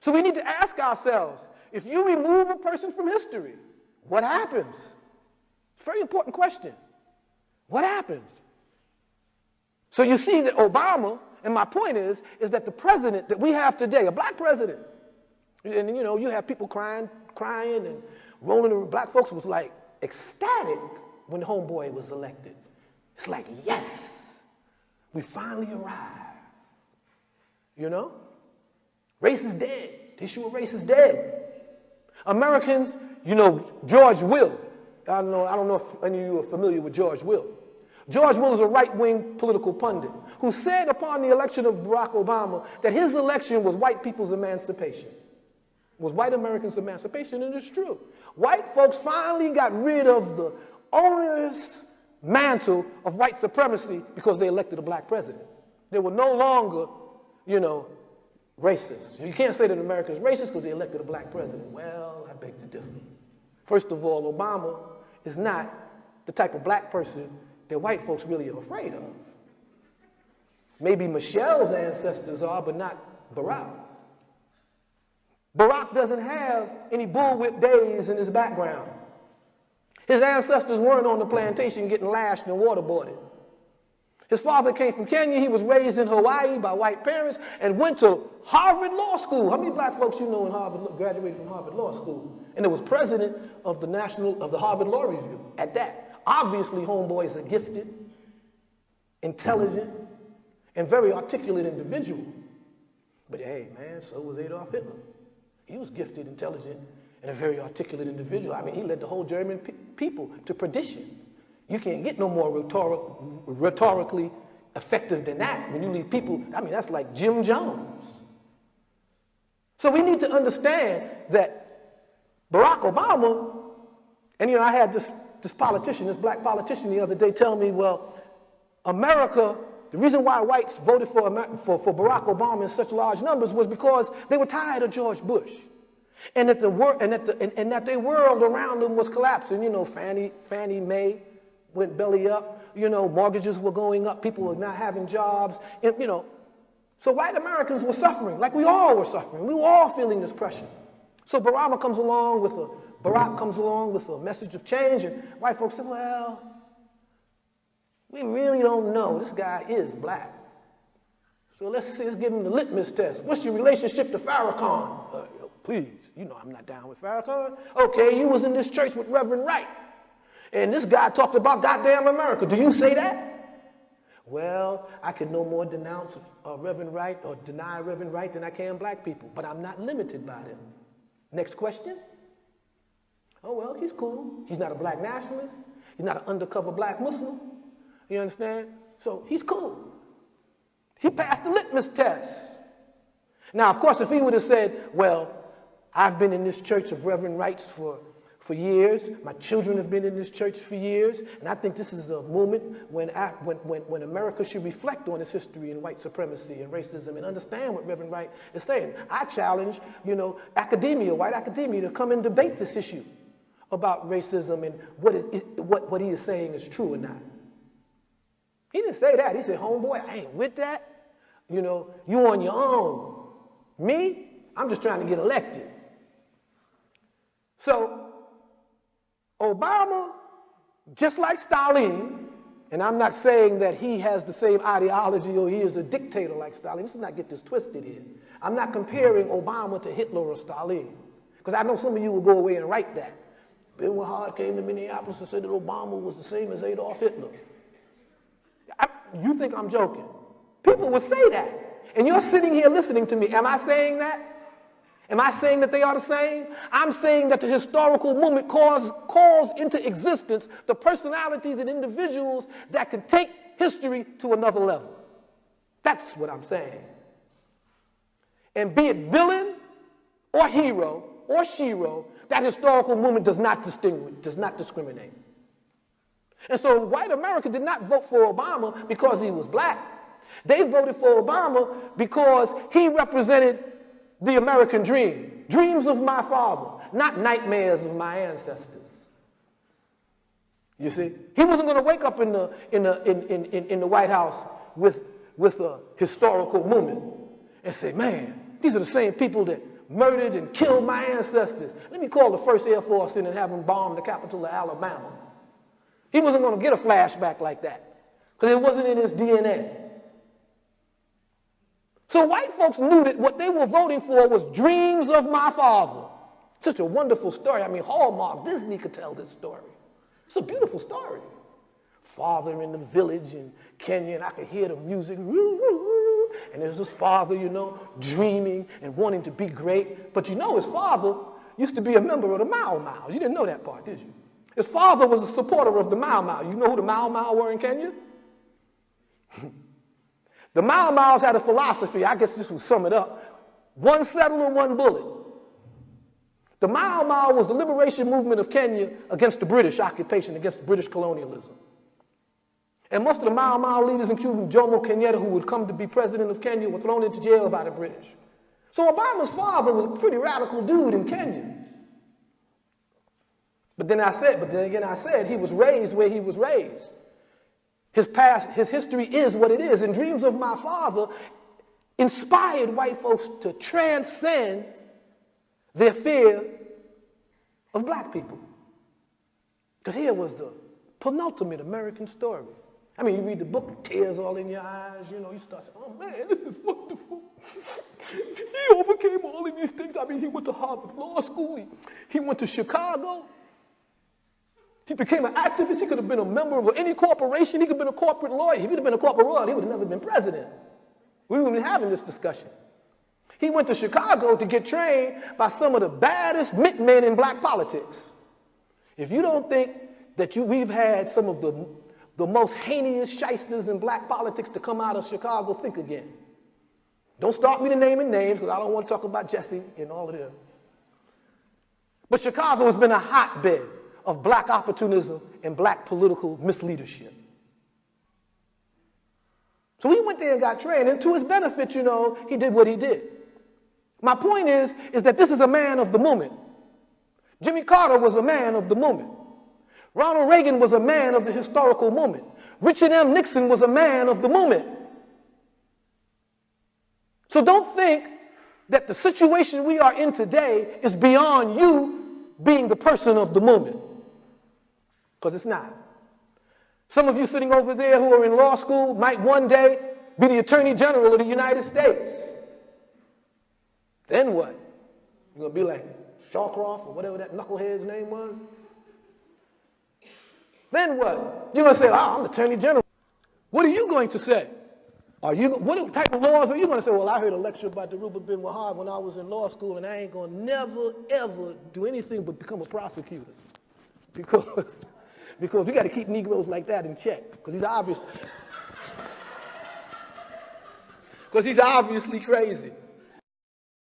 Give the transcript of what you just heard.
So we need to ask ourselves, if you remove a person from history, what happens? It's a very important question. What happens? So you see that Obama, and my point is that the president that we have today, a black president, and you know, you have people crying and rolling around. Black folks was like ecstatic when the homeboy was elected. It's like, yes, we finally arrived. You know? Race is dead. The issue of race is dead. Americans, you know, George Will. I don't know if any of you are familiar with George Will. George Will is a right-wing political pundit who said upon the election of Barack Obama that his election was white people's emancipation, was white Americans' emancipation, and it's true. White folks finally got rid of the onerous mantle of white supremacy because they elected a black president. They were no longer, you know, racist. You can't say that America is racist because they elected a black president. Well, I beg to differ. First of all, Obama is not the type of black person that white folks really are afraid of. Maybe Michelle's ancestors are, but not Barack. Barack doesn't have any bullwhip days in his background. His ancestors weren't on the plantation getting lashed and waterboarded. His father came from Kenya. He was raised in Hawaii by white parents and went to Harvard Law School. How many black folks you know in Harvard graduated from Harvard Law School? And it was president of the Harvard Law Review at that. Obviously, homeboy is a gifted, intelligent, and very articulate individual. But hey, man, so was Adolf Hitler. He was gifted, intelligent, and a very articulate individual. I mean, he led the whole German people to perdition. You can't get no more rhetorically effective than that when you leave people. I mean, that's like Jim Jones. So we need to understand that Barack Obama, and you know, I had this politician, this black politician the other day tell me, well, America, the reason why whites voted for Barack Obama in such large numbers was because they were tired of George Bush. And that their world around them was collapsing. You know, Fannie Mae went belly up. You know, mortgages were going up. People were not having jobs. And, you know, so white Americans were suffering, like we all were suffering. We were all feeling this pressure. So Barack comes along with a message of change, and white folks said, well, we really don't know. This guy is black. So let's give him the litmus test. What's your relationship to Farrakhan? Please, you know I'm not down with Farrakhan. Okay, you was in this church with Reverend Wright, and this guy talked about goddamn America. Do you say that? Well, I can no more denounce Reverend Wright or deny Reverend Wright than I can black people, but I'm not limited by them. Next question. Oh, well, he's cool. He's not a black nationalist. He's not an undercover black Muslim. You understand? So he's cool. He passed the litmus test. Now, of course, if he would have said, well, I've been in this church of Reverend Wright's for years. My children have been in this church for years. And I think this is a moment when America should reflect on its history and white supremacy and racism and understand what Reverend Wright is saying. I challenge, you know, academia, white academia, to come and debate this issue about racism and what he is saying is true or not. He didn't say that. He said, homeboy, I ain't with that. You know, you on your own. Me, I'm just trying to get elected. So, Obama, just like Stalin, and I'm not saying that he has the same ideology or he is a dictator like Stalin. Let's not get this twisted here. I'm not comparing Obama to Hitler or Stalin, because I know some of you will go away and write that. Bin Wahad came to Minneapolis and said that Obama was the same as Adolf Hitler. You think I'm joking? People will say that. And you're sitting here listening to me. Am I saying that? Am I saying that they are the same? I'm saying that the historical movement calls into existence the personalities and individuals that can take history to another level. That's what I'm saying. And be it villain or hero or shero, that historical movement does not distinguish, does not discriminate. And so white America did not vote for Obama because he was black. They voted for Obama because he represented the American dream. Dreams of my father, not nightmares of my ancestors. You see? He wasn't going to wake up in the White House with a historical moment and say, man, these are the same people that murdered and killed my ancestors. Let me call the 1st Air Force in and have them bomb the capital of Alabama. He wasn't going to get a flashback like that because it wasn't in his DNA. So white folks knew that what they were voting for was dreams of my father. Such a wonderful story. I mean, Hallmark, Disney could tell this story. It's a beautiful story. Father in the village in Kenya, and I could hear the music. And there's this father, you know, dreaming and wanting to be great. But you know his father used to be a member of the Mau Mau. You didn't know that part, did you? His father was a supporter of the Mau Mau. You know who the Mau Mau were in Kenya? The Mau Mau's had a philosophy. I guess this would sum it up. One settler, one bullet. The Mau Mau was the liberation movement of Kenya against the British occupation, against British colonialism. And most of the Mau Mau leaders, including Jomo Kenyatta, who would come to be president of Kenya, were thrown into jail by the British. So Obama's father was a pretty radical dude in Kenya. But then again I said he was raised where he was raised. His past, his history is what it is. And dreams of my father inspired white folks to transcend their fear of black people. Because here was the penultimate American story. I mean, you read the book, tears all in your eyes, you know, you start saying, oh man, this is wonderful. He overcame all of these things. I mean, he went to Harvard Law School, he went to Chicago. He became an activist. He could have been a member of any corporation. He could have been a corporate lawyer. If he'd have been a corporate lawyer, he would have never been president. We wouldn't be having this discussion. He went to Chicago to get trained by some of the baddest men in black politics. If you don't think that we've had some of the most heinous shysters in black politics to come out of Chicago, think again. Don't start me to naming names because I don't want to talk about Jesse and all of them. But Chicago has been a hotbed of black opportunism and black political misleadership. So he went there and got trained, and to his benefit, you know, he did what he did. My point is that this is a man of the moment. Jimmy Carter was a man of the moment. Ronald Reagan was a man of the historical moment. Richard M. Nixon was a man of the moment. So don't think that the situation we are in today is beyond you being the person of the moment. Because it's not. Some of you sitting over there who are in law school might one day be the Attorney General of the United States. Then what? You're going to be like Shawcroft or whatever that knucklehead's name was? Then what? You're going to say, oh, I'm Attorney General. What are you going to say? What type of laws are you going to say? Well, I heard a lecture about Dhoruba Bin Wahad when I was in law school, and I ain't going to never, ever do anything but become a prosecutor. Because we got to keep Negroes like that in check. Because he's obviously crazy.